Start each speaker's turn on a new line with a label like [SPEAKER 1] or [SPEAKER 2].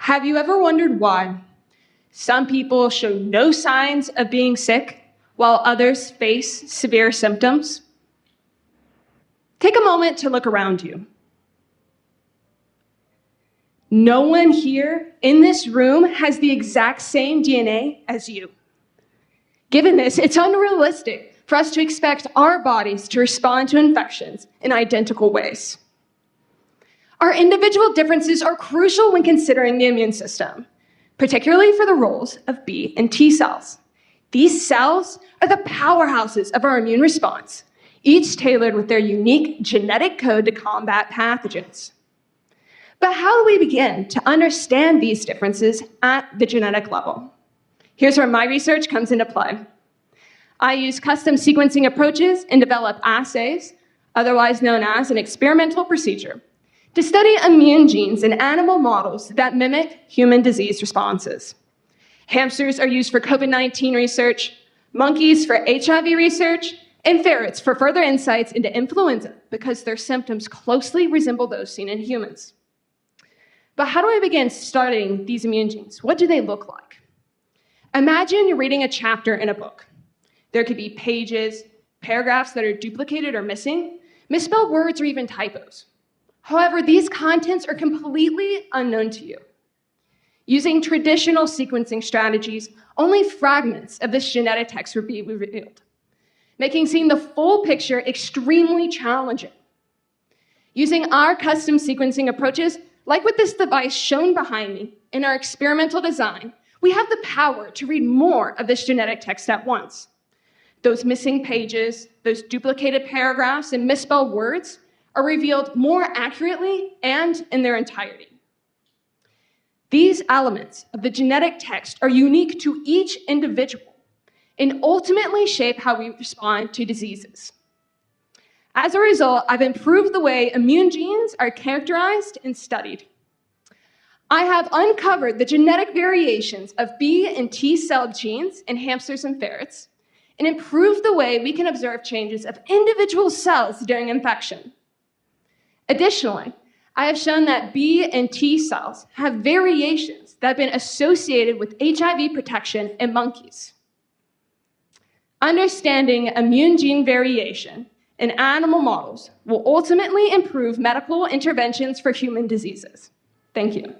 [SPEAKER 1] Have you ever wondered why some people show no signs of being sick while others face severe symptoms? Take a moment to look around you. No one here in this room has the exact same DNA as you. Given this, it's unrealistic for us to expect our bodies to respond to infections in identical ways. Our individual differences are crucial when considering the immune system, particularly for the roles of B and T cells. These cells are the powerhouses of our immune response, each tailored with their unique genetic code to combat pathogens. But how do we begin to understand these differences at the genetic level? Here's where my research comes into play. I use custom sequencing approaches and develop assays, otherwise known as an experimental procedure, to study immune genes in animal models that mimic human disease responses. Hamsters are used for COVID-19 research, monkeys for HIV research, and ferrets for further insights into influenza because their symptoms closely resemble those seen in humans. But how do I begin studying these immune genes? What do they look like? Imagine you're reading a chapter in a book. There could be pages, paragraphs that are duplicated or missing, misspelled words, or even typos. However, these contents are completely unknown to you. Using traditional sequencing strategies, only fragments of this genetic text would be revealed, making seeing the full picture extremely challenging. Using our custom sequencing approaches, like with this device shown behind me in our experimental design, we have the power to read more of this genetic text at once. Those missing pages, those duplicated paragraphs, and misspelled words are revealed more accurately and in their entirety. These elements of the genetic text are unique to each individual and ultimately shape how we respond to diseases. As a result, I've improved the way immune genes are characterized and studied. I have uncovered the genetic variations of B and T cell genes in hamsters and ferrets and improved the way we can observe changes of individual cells during infection. Additionally, I have shown that B and T cells have variations that have been associated with HIV protection in monkeys. Understanding immune gene variation in animal models will ultimately improve medical interventions for human diseases. Thank you.